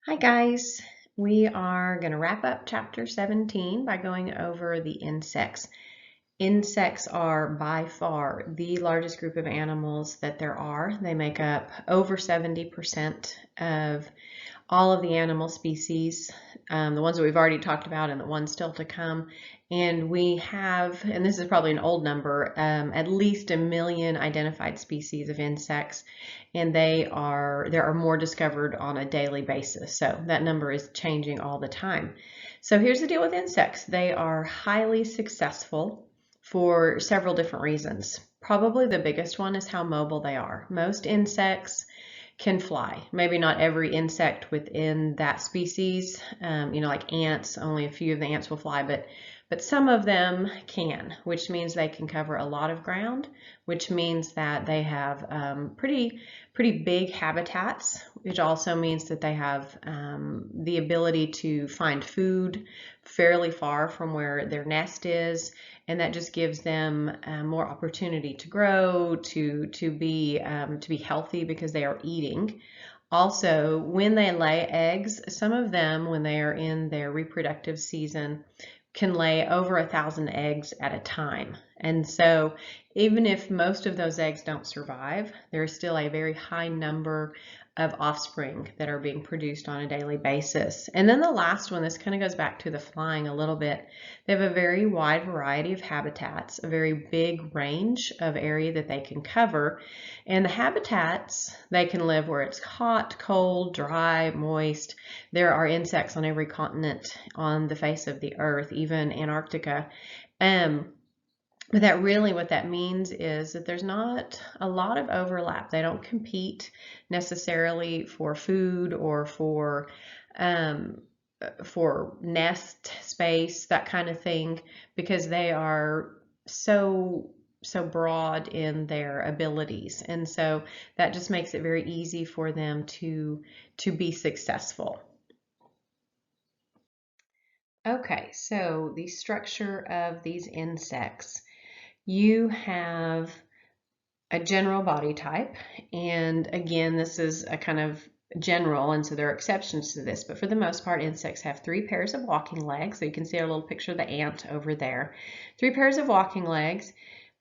Hi guys, we are going to wrap up chapter 17 by going over the insects. Insects are by far the largest group of animals that there are. They make up over 70% of all of the animal species, the ones that we've already talked about and the ones still to come. And we have, and this is probably an old number, at least 1 million identified species of insects, and there are more discovered on a daily basis. So that number is changing all the time. So here's the deal with insects. They are highly successful for several different reasons. Probably the biggest one is how mobile they are. Most insects can fly. Maybe not every insect within that species, like ants, only a few of the ants will fly, but some of them can, which means they can cover a lot of ground, which means that they have pretty big habitats, which also means that they have the ability to find food fairly far from where their nest is, and that just gives them more opportunity to grow, to be healthy because they are eating. Also, when they lay eggs, some of them, when they are in their reproductive season, can lay over 1,000 eggs at a time. And so even if most of those eggs don't survive, there is still a very high number of offspring that are being produced on a daily basis. And then the last one, this kind of goes back to the flying a little bit. They have a very wide variety of habitats, a very big range of area that they can cover. And the habitats, they can live where it's hot, cold, dry, moist. There are insects on every continent on the face of the earth, even Antarctica. But what that means is that there's not a lot of overlap. They don't compete necessarily for food or for nest space, that kind of thing, because they are so broad in their abilities. And so that just makes it very easy for them to be successful. Okay, so the structure of these insects. You have a general body type, and again, this is a kind of general, and so there are exceptions to this, but for the most part, insects have 3 pairs of walking legs. So you can see our little picture of the ant over there. 3 pairs of walking legs.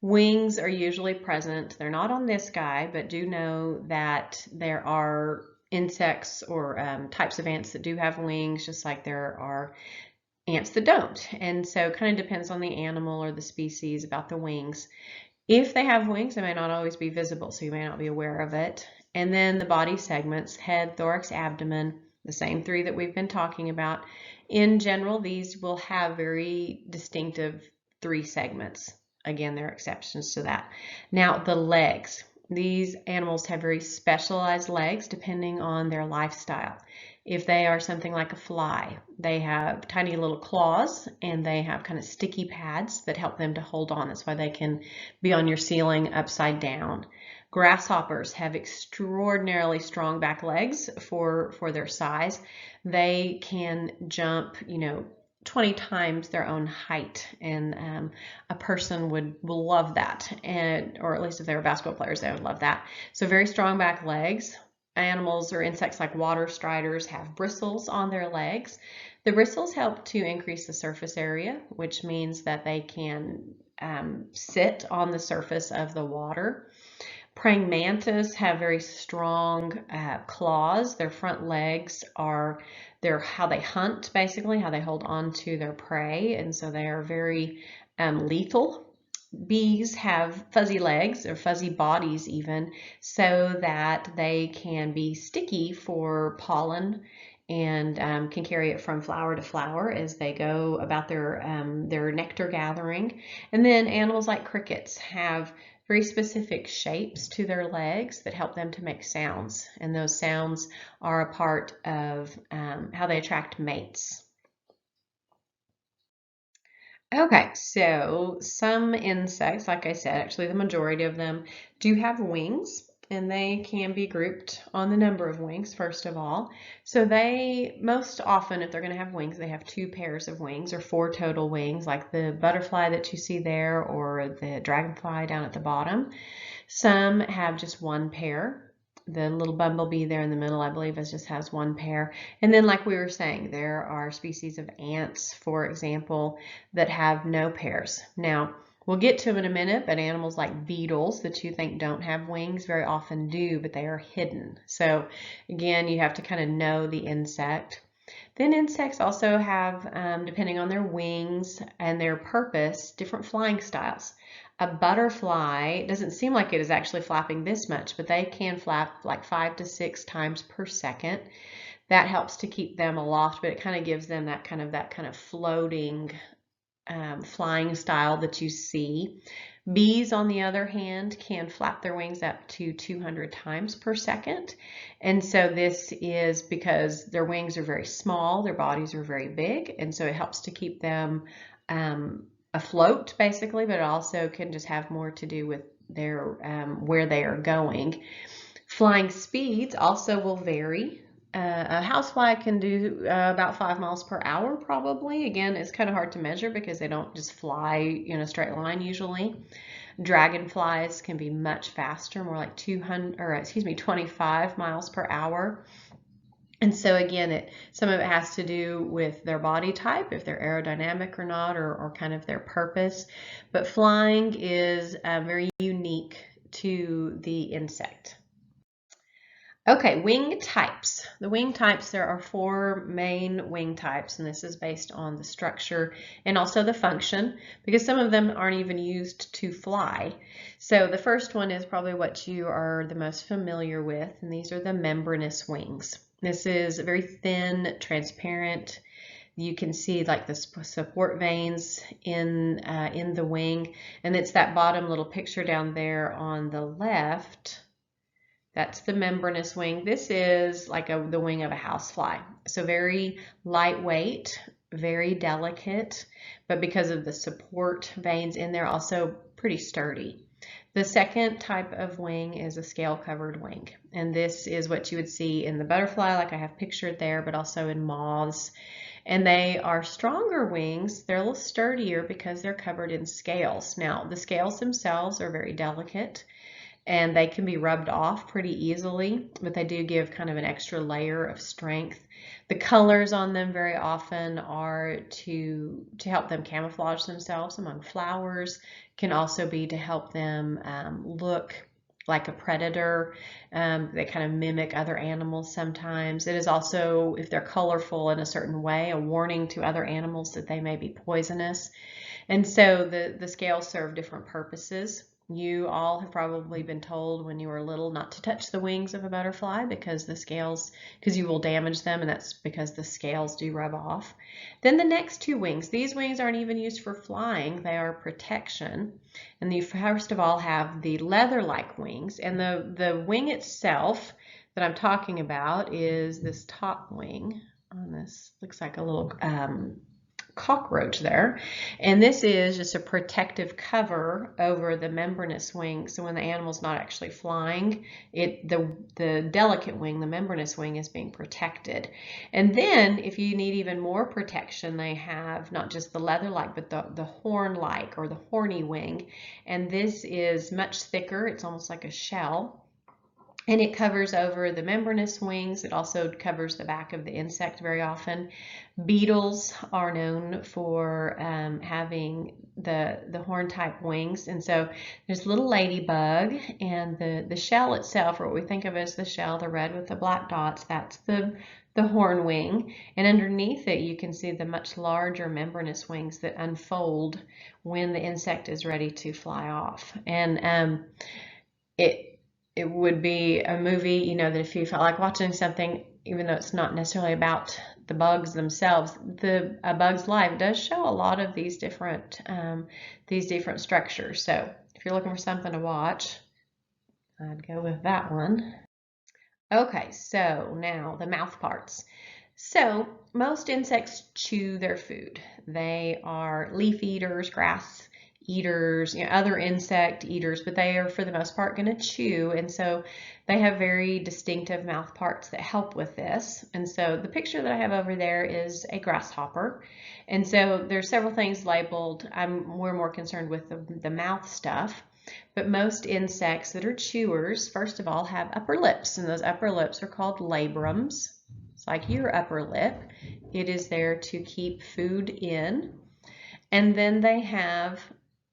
Wings are usually present. They're not on this guy, but do know that there are insects or types of ants that do have wings, just like there are ants that don't. And so it kind of depends on the animal or the species about the wings. If they have wings, they may not always be visible, so you may not be aware of it. And then the body segments, head, thorax, abdomen, the same 3 that we've been talking about. In general, these will have very distinctive 3 segments. Again, there are exceptions to that. Now, the legs. These animals have very specialized legs depending on their lifestyle. If they are something like a fly, they have tiny little claws and they have kind of sticky pads that help them to hold on. That's why they can be on your ceiling upside down. Grasshoppers have extraordinarily strong back legs for their size. They can jump, 20 times their own height, and a person will love that, or at least if they were basketball players, they would love that. So very strong back legs. Animals or insects like water striders have bristles on their legs. The bristles help to increase the surface area, which means that they can sit on the surface of the water. Praying mantis have very strong claws. Their front legs are how they hunt, basically, how they hold on to their prey, and so they are very lethal. Bees have fuzzy legs or fuzzy bodies even, so that they can be sticky for pollen and can carry it from flower to flower as they go about their nectar gathering. And then animals like crickets have very specific shapes to their legs that help them to make sounds, and those sounds are a part of how they attract mates. Okay, so some insects, like I said, actually the majority of them do have wings, and they can be grouped on the number of wings, first of all. So they, most often, if they're going to have wings, they have 2 pairs of wings or 4 total wings, like the butterfly that you see there or the dragonfly down at the bottom. Some have just 1 pair. The little bumblebee there in the middle, I believe, just has one pair. And then, like we were saying, there are species of ants, for example, that have no pairs. Now, we'll get to them in a minute, but animals like beetles that you think don't have wings very often do, but they are hidden. So again, you have to kind of know the insect. Then insects also have, depending on their wings and their purpose, different flying styles. A butterfly doesn't seem like it is actually flapping this much, but they can flap like 5 to 6 times per second. That helps to keep them aloft, but it kind of gives them that kind of floating flying style that you see. Bees, on the other hand, can flap their wings up to 200 times per second. And so this is because their wings are very small, their bodies are very big, and so it helps to keep them afloat, basically, but it also can just have more to do with their where they are going. Flying speeds also will vary. A housefly can do about 5 miles per hour probably. Again, it's kind of hard to measure because they don't just fly in a straight line usually. Dragonflies can be much faster, more like 25 miles per hour. And so again, some of it has to do with their body type, if they're aerodynamic or not, or kind of their purpose. But flying is very unique to the insect. Okay, wing types. The wing types, there are 4 main wing types, and this is based on the structure and also the function, because some of them aren't even used to fly. So the first one is probably what you are the most familiar with, and these are the membranous wings. This is very thin, transparent. You can see like the support veins in the wing, and it's that bottom little picture down there on the left. That's the membranous wing. This is like the wing of a housefly. So very lightweight, very delicate, but because of the support veins in there, also pretty sturdy. The second type of wing is a scale-covered wing. And this is what you would see in the butterfly, like I have pictured there, but also in moths. And they are stronger wings. They're a little sturdier because they're covered in scales. Now, the scales themselves are very delicate, and they can be rubbed off pretty easily, but they do give kind of an extra layer of strength. The colors on them very often are to help them camouflage themselves among flowers, can also be to help them look like a predator. They kind of mimic other animals sometimes. It is also, if they're colorful in a certain way, a warning to other animals that they may be poisonous. And so the scales serve different purposes. You all have probably been told when you were little not to touch the wings of a butterfly because you will damage them, and that's because the scales do rub off. Then the next 2 wings, these wings aren't even used for flying, they are protection. And you first of all have the leather-like wings, and the wing itself that I'm talking about is this top wing on this, looks like a little cockroach there, and this is just a protective cover over the membranous wing, so when the animal's not actually flying, the delicate wing, the membranous wing, is being protected. And then if you need even more protection, they have not just the leather-like but the horn-like or the horny wing, and this is much thicker. It's almost like a shell, and it covers over the membranous wings. It also covers the back of the insect very often. Beetles are known for having the horn type wings, and so there's little ladybug, and the shell itself, or what we think of as the shell, the red with the black dots, that's the horn wing, and underneath it you can see the much larger membranous wings that unfold when the insect is ready to fly off. And it would be a movie, you know, that if you felt like watching something, even though it's not necessarily about the bugs themselves, A Bug's Life does show a lot of these different structures. So if you're looking for something to watch, I'd go with that one. Okay, so now the mouth parts. So most insects chew their food. They are leaf eaters, grass eaters, you know, other insect eaters, but they are for the most part going to chew, and so they have very distinctive mouth parts that help with this. And so the picture that I have over there is a grasshopper, and so there's several things labeled. We're more concerned with the mouth stuff. But most insects that are chewers, first of all, have upper lips, and those upper lips are called labrums. It's like your upper lip. It is there to keep food in. And then they have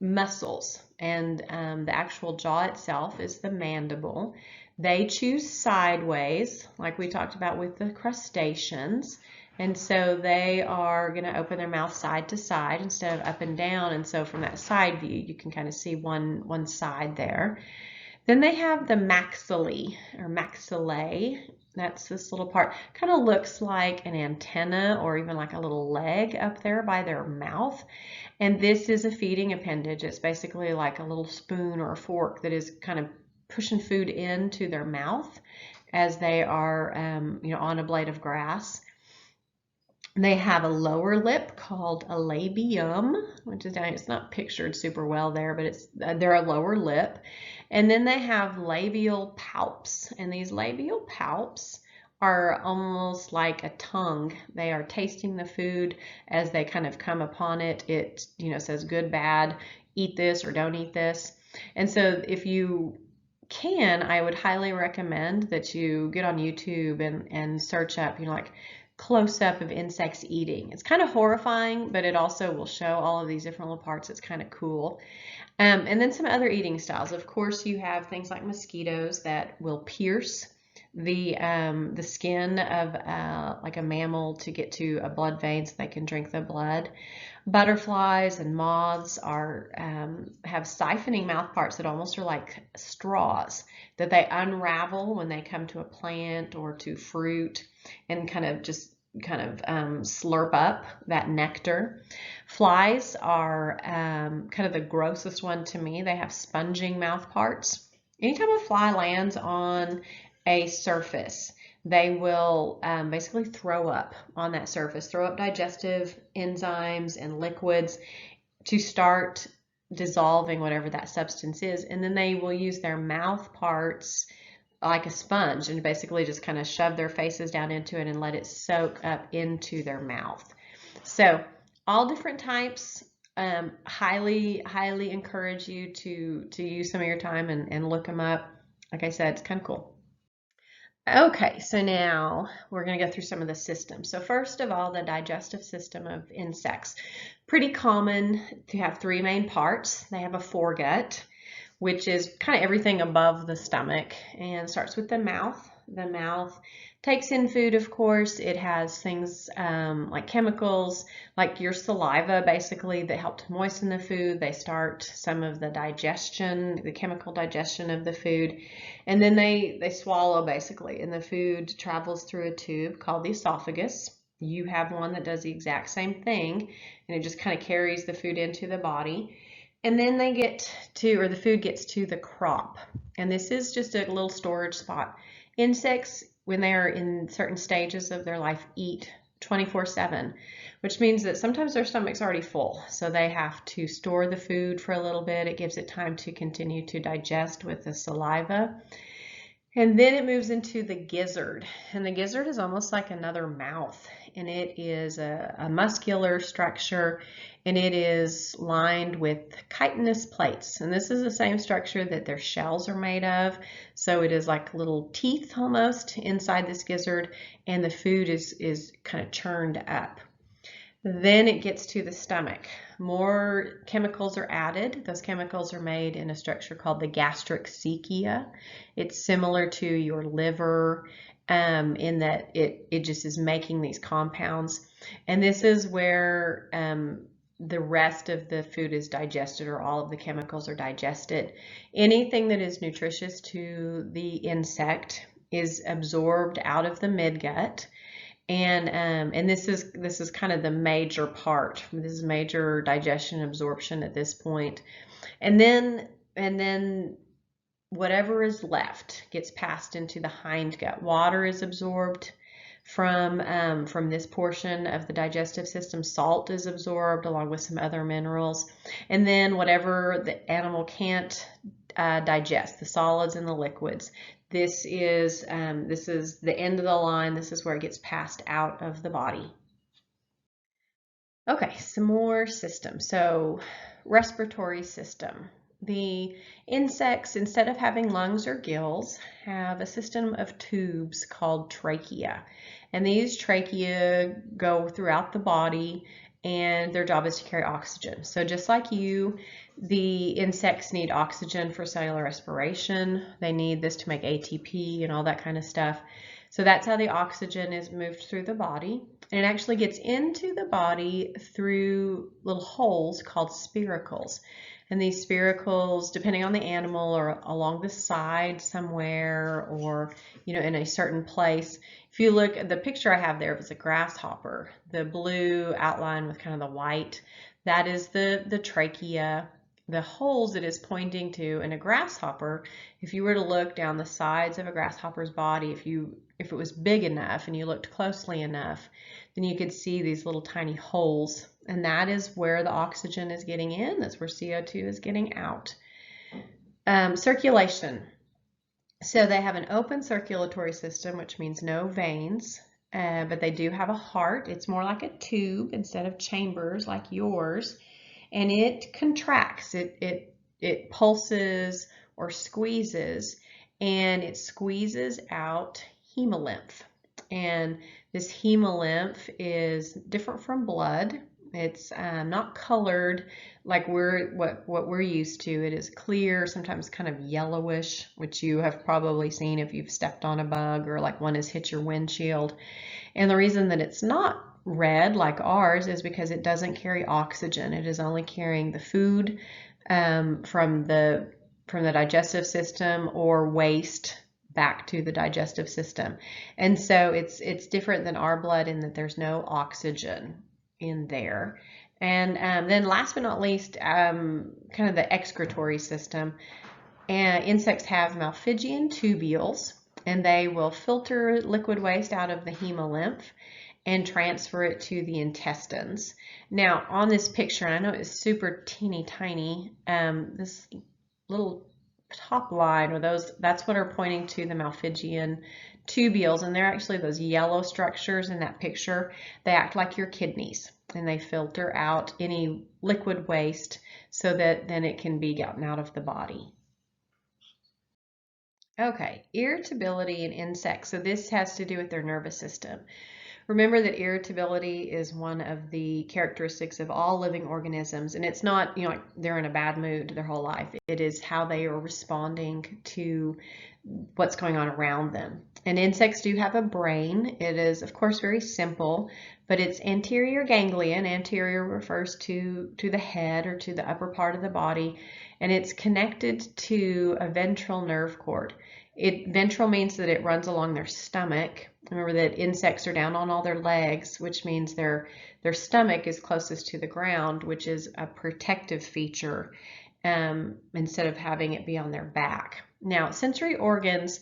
muscles, and the actual jaw itself is the mandible. They chew sideways, like we talked about with the crustaceans. And so they are going to open their mouth side to side instead of up and down. And so from that side view, you can kind of see one side there. Then they have the maxillae or maxillae. That's this little part. Kind of looks like an antenna or even like a little leg up there by their mouth. And this is a feeding appendage. It's basically like a little spoon or a fork that is kind of pushing food into their mouth as they are on a blade of grass. They have a lower lip called a labium, which is down here. It's not pictured super well there, but they're a lower lip. And then they have labial palps, and these labial palps are almost like a tongue. They are tasting the food as they kind of come upon it. It says good, bad, eat this or don't eat this. And so if you can, I would highly recommend that you get on YouTube and search up, like close-up of insects eating. It's kind of horrifying, but it also will show all of these different little parts. It's kind of cool. And then some other eating styles. Of course, you have things like mosquitoes that will pierce the skin of like a mammal to get to a blood vein so they can drink the blood. Butterflies and moths have siphoning mouth parts that almost are like straws that they unravel when they come to a plant or to fruit and kind of slurp up that nectar. Flies are kind of the grossest one to me. They have sponging mouth parts. Anytime a fly lands on a surface, they will basically throw up on that surface, throw up digestive enzymes and liquids to start dissolving whatever that substance is. And then they will use their mouth parts like a sponge and basically just kind of shove their faces down into it and let it soak up into their mouth. So all different types. Highly encourage you to use some of your time and look them up. Like I said, it's kind of cool. Okay, so now we're going to go through some of the systems. So first of all, the digestive system of insects. Pretty common to have three main parts. They have a foregut, which is kind of everything above the stomach, and starts with the mouth. The mouth takes in food, of course. It has things like chemicals, like your saliva, basically, that help to moisten the food. They start some of the digestion, the chemical digestion of the food. And then they swallow, basically, and the food travels through a tube called the esophagus. You have one that does the exact same thing, and it just kind of carries the food into the body. And then the food gets to the crop. And this is just a little storage spot. Insects, when they are in certain stages of their life, eat 24/7, which means that sometimes their stomach's already full. So they have to store the food for a little bit. It gives it time to continue to digest with the saliva. And then it moves into the gizzard. And the gizzard is almost like another mouth. And it is a muscular structure, and it is lined with chitinous plates. And this is the same structure that their shells are made of. So it is like little teeth almost inside this gizzard, and the food is kind of churned up. Then it gets to the stomach. More chemicals are added. Those chemicals are made in a structure called the gastric cechia. It's similar to your liver in that it just is making these compounds. And this is where the rest of the food is digested, or all of the chemicals are digested. Anything that is nutritious to the insect is absorbed out of the midgut. And this is kind of the major part. This is major digestion absorption at this point. And then whatever is left gets passed into the hindgut. Water is absorbed from this portion of the digestive system. Salt is absorbed along with some other minerals. And then whatever the animal can't digest, the solids and the liquids, this is the end of the line. This is where it gets passed out of the body. Okay, some more systems. So respiratory system. The insects, instead of having lungs or gills, have a system of tubes called trachea. And these trachea go throughout the body, and their job is to carry oxygen. So just like you, the insects need oxygen for cellular respiration. They need this to make ATP and all that kind of stuff. So that's how the oxygen is moved through the body. And it actually gets into the body through little holes called spiracles. And these spiracles, depending on the animal, are along the side somewhere, or in a certain place. If you look at the picture I have there, it's a grasshopper. The blue outline with kind of the white, that is the trachea. The holes it is pointing to in a grasshopper, if you were to look down the sides of a grasshopper's body, if it was big enough and you looked closely enough, then you could see these little tiny holes, and that is where the oxygen is getting in. That's where CO2 is getting out. Circulation. So they have an open circulatory system, which means no veins, but they do have a heart. It's more like a tube instead of chambers like yours, and it contracts. It pulses or squeezes, and it squeezes out hemolymph. And this hemolymph is different from blood. It's not colored like what we're used to. It is clear, sometimes kind of yellowish, which you have probably seen if you've stepped on a bug or like one has hit your windshield. And the reason that it's not red like ours is because it doesn't carry oxygen. It is only carrying the food from the digestive system or waste back to the digestive system. And so it's different than our blood in that there's no oxygen in there. And then last but not least, kind of the excretory system. Insects have malpighian tubules, and they will filter liquid waste out of the hemolymph and transfer it to the intestines. Now on this picture, I know it's super teeny tiny, this little top line, or that's what are pointing to the malpighian tubules, and they're actually those yellow structures in that picture. They act like your kidneys, and they filter out any liquid waste so that then it can be gotten out of the body. Okay, irritability in insects. So this has to do with their nervous system. Remember that irritability is one of the characteristics of all living organisms, and it's not, like they're in a bad mood their whole life. It is how they are responding to what's going on around them. And insects do have a brain. It is, of course, very simple, but it's anterior ganglion. Anterior refers to the head or to the upper part of the body, and it's connected to a ventral nerve cord. Ventral means that it runs along their stomach. Remember that insects are down on all their legs, which means their stomach is closest to the ground, which is a protective feature instead of having it be on their back. Now, sensory organs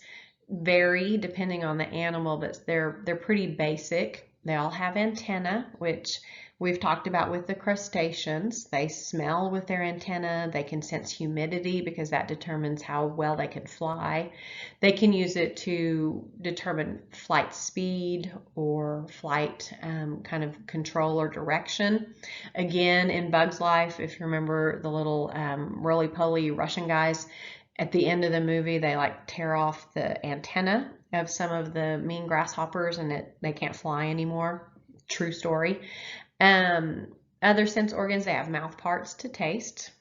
vary depending on the animal, but they're pretty basic. They all have antennae, which we've talked about with the crustaceans. They smell with their antenna. They can sense humidity because that determines how well they can fly. They can use it to determine flight speed or flight kind of control or direction. Again, in Bug's Life, if you remember the little roly-poly Russian guys, at the end of the movie, they like tear off the antenna of some of the mean grasshoppers, and they can't fly anymore. True story. Other sense organs, they have mouth parts to taste.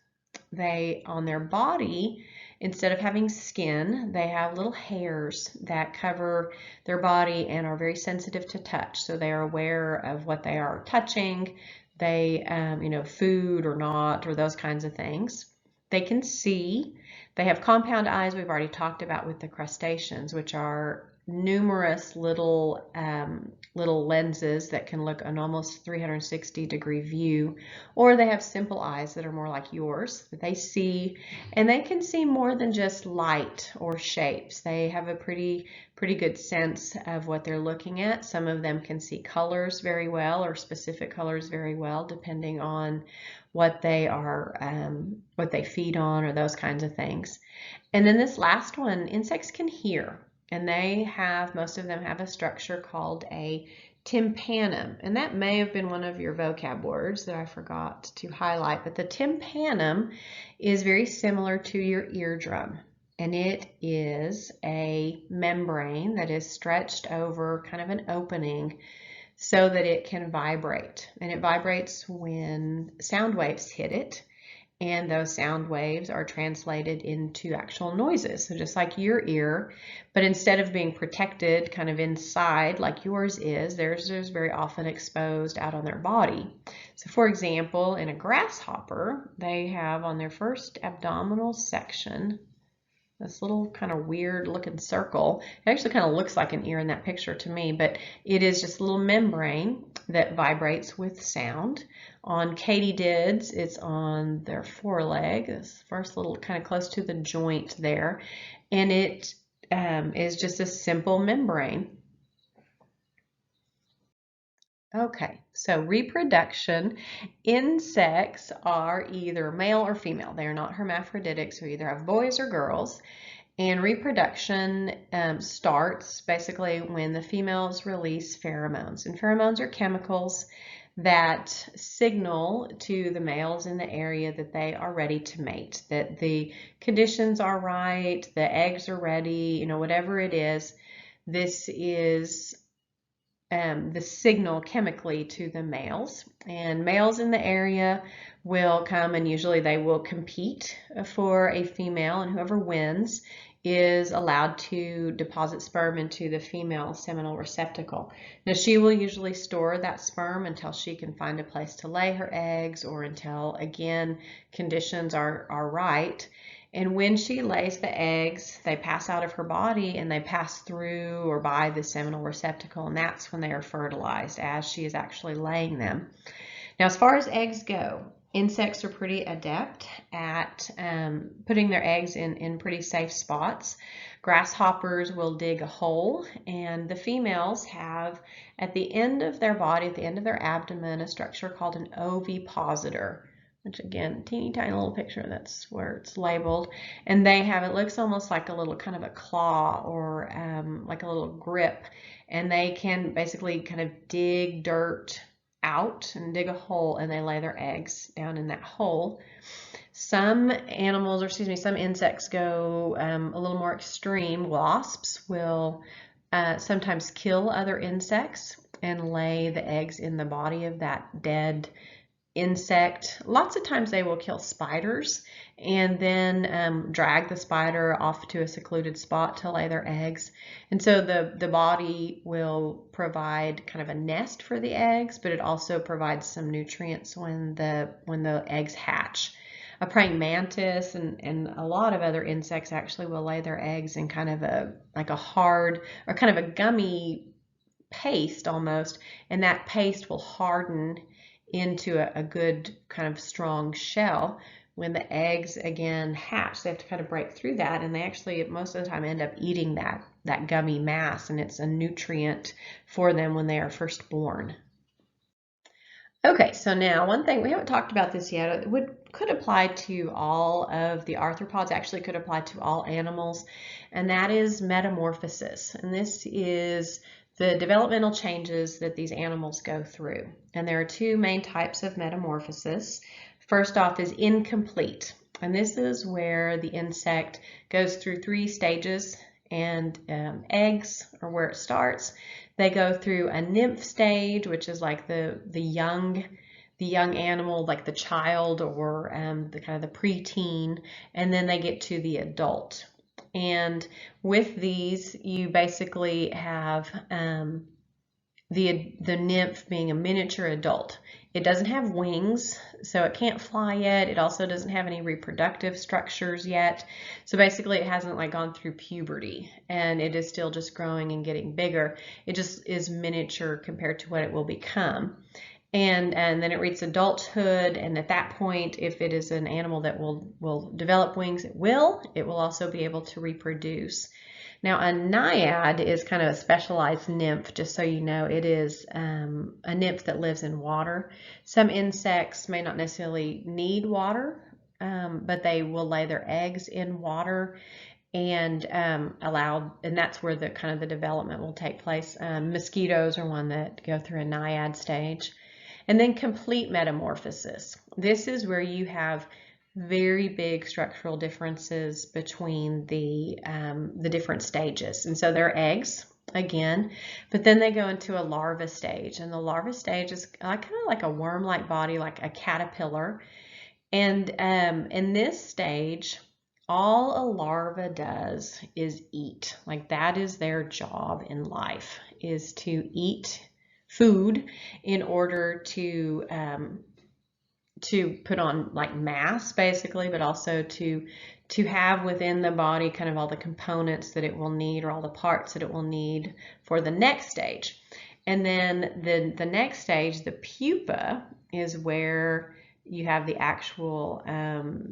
They, on their body, instead of having skin, they have little hairs that cover their body and are very sensitive to touch. So they are aware of what they are touching, they, food or not, or those kinds of things. They can see. They have compound eyes we've already talked about with the crustaceans, which are numerous little lenses that can look an almost 360-degree view, or they have simple eyes that are more like yours that they see, and they can see more than just light or shapes. They have a pretty good sense of what they're looking at. Some of them can see colors very well, or specific colors very well, depending on what they are, what they feed on, or those kinds of things. And then this last one, insects can hear. and most of them have a structure called a tympanum, and that may have been one of your vocab words that I forgot to highlight, but the tympanum is very similar to your eardrum, and it is a membrane that is stretched over kind of an opening so that it can vibrate, and it vibrates when sound waves hit it. And those sound waves are translated into actual noises. So just like your ear, but instead of being protected kind of inside like yours is, theirs is very often exposed out on their body. So for example, in a grasshopper, they have on their first abdominal section this little kind of weird looking circle. It actually kind of looks like an ear in that picture to me, but it is just a little membrane that vibrates with sound. On katydids, it's on their foreleg, this first little kind of close to the joint there, and it is just a simple membrane. Okay, so reproduction, insects are either male or female. They are not hermaphroditic, so either have boys or girls. And reproduction starts basically when the females release pheromones. And pheromones are chemicals that signal to the males in the area that they are ready to mate, that the conditions are right, the eggs are ready, whatever it is, this is the signal chemically to the males. And males in the area will come, and usually they will compete for a female, and whoever wins is allowed to deposit sperm into the female seminal receptacle. Now she will usually store that sperm until she can find a place to lay her eggs, or until again conditions are right. And when she lays the eggs, they pass out of her body and they pass through or by the seminal receptacle, and that's when they are fertilized, as she is actually laying them. Now, as far as eggs go, insects are pretty adept at putting their eggs in pretty safe spots. Grasshoppers will dig a hole, and the females have at the end of their body, at the end of their abdomen, a structure called an ovipositor, which again, teeny tiny little picture, that's where it's labeled. And they have, it looks almost like a little kind of a claw, or like a little grip. And they can basically kind of dig dirt out and dig a hole, and they lay their eggs down in that hole. Some animals, or excuse me, some insects go a little more extreme. Wasps will sometimes kill other insects and lay the eggs in the body of that dead insect. Lots of times they will kill spiders and then drag the spider off to a secluded spot to lay their eggs. And so the body will provide kind of a nest for the eggs, but it also provides some nutrients when the eggs hatch. A praying mantis and a lot of other insects actually will lay their eggs in kind of like a hard or kind of a gummy paste almost, and that paste will harden into a good kind of strong shell. When the eggs again hatch, they have to kind of break through that, and they actually most of the time end up eating that gummy mass, and it's a nutrient for them when they are first born. Okay, so now one thing, we haven't talked about this yet, it could apply to all of the arthropods, actually could apply to all animals, and that is metamorphosis. And this is the developmental changes that these animals go through. And there are two main types of metamorphosis. First off is incomplete, and this is where the insect goes through 3 stages, and eggs are where it starts. They go through a nymph stage, which is like the young animal, like the child, or the kind of the preteen, and then they get to the adult. And with these, you basically have the nymph being a miniature adult. It doesn't have wings, so it can't fly yet. It also doesn't have any reproductive structures yet. So basically it hasn't like gone through puberty, and it is still just growing and getting bigger. It just is miniature compared to what it will become. And then it reaches adulthood, and at that point, if it is an animal that will develop wings, it will also be able to reproduce. Now, a naiad is kind of a specialized nymph, just so you know. It is a nymph that lives in water. Some insects may not necessarily need water, but they will lay their eggs in water. and and that's where the kind of the development will take place. Mosquitoes are one that go through a naiad stage. And then complete metamorphosis. This is where you have very big structural differences between the different stages. And so they're eggs again, but then they go into a larva stage, and the larva stage is kind of like a worm-like body, like a caterpillar. And in this stage, all a larva does is eat. Like that is their job in life, is to eat food in order to put on like mass basically, but also to have within the body kind of all the components that it will need, or all the parts that it will need for the next stage. And then the next stage, the pupa, is where you have the actual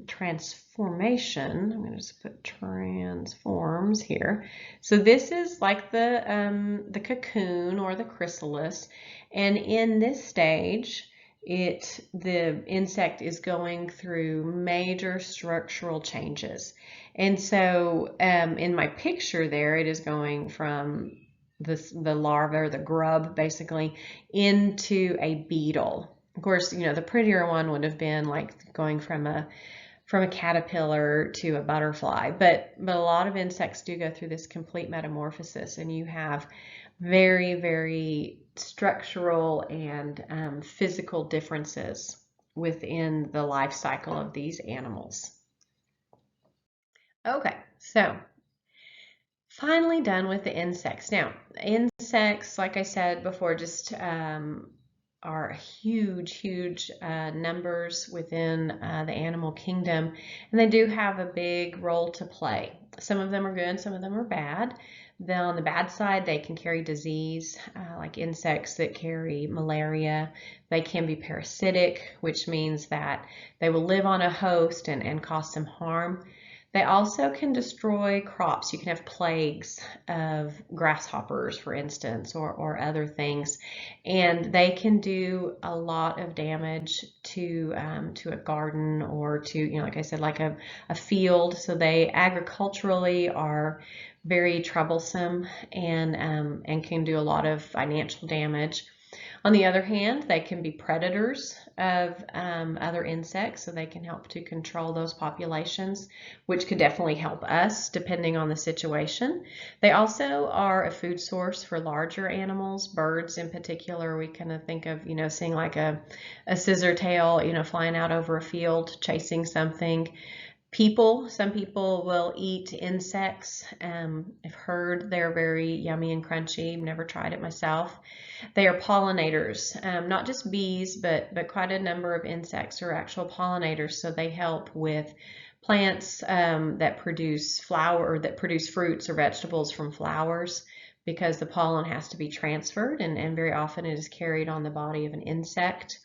transformation. I'm going to just put transforms here. So this is like the cocoon or the chrysalis, and in this stage, the insect is going through major structural changes. And so in my picture there, it is going from the larva, or the grub basically, into a beetle. Of course, you know, the prettier one would have been like going from a caterpillar to a butterfly, but a lot of insects do go through this complete metamorphosis, and you have very, very structural and physical differences within the life cycle of these animals. Okay, so finally done with the insects. Now, insects, like I said before, just are huge numbers within the animal kingdom, and they do have a big role to play. Some of them are good, some of them are bad. Then on the bad side, they can carry disease, like insects that carry malaria. They can be parasitic, which means that they will live on a host and cause some harm. They also can destroy crops. You can have plagues of grasshoppers, for instance, or other things, and they can do a lot of damage to a garden, or to, you know, like I said, like a field. So they agriculturally are very troublesome and can do a lot of financial damage. On the other hand, they can be predators of other insects, so they can help to control those populations, which could definitely help us depending on the situation. They also are a food source for larger animals, birds in particular. We kind of think of, you know, seeing like a scissor tail, you know, flying out over a field, chasing something. Some people will eat insects. I've heard they're very yummy and crunchy. Never tried it myself. They are pollinators, not just bees, but quite a number of insects are actual pollinators. So they help with plants that produce fruits or vegetables from flowers, because the pollen has to be transferred, and very often it is carried on the body of an insect.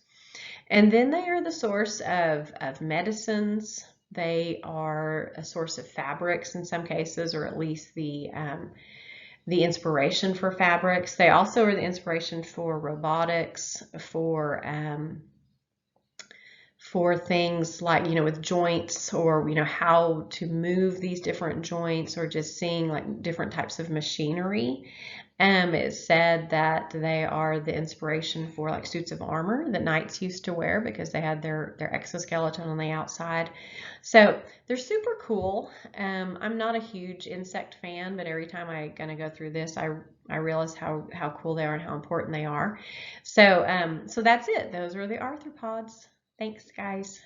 And then they are the source of medicines. They are a source of fabrics in some cases, or at least the inspiration for fabrics. They also are the inspiration for robotics, for things like, you know, with joints, or, you know, how to move these different joints, or just seeing like different types of machinery. It's said that they are the inspiration for like suits of armor that knights used to wear, because they had their exoskeleton on the outside. So they're super cool. I'm not a huge insect fan, but every time I kind of go through this, I realize how cool they are and how important they are. So so that's it. Those are the arthropods. Thanks, guys.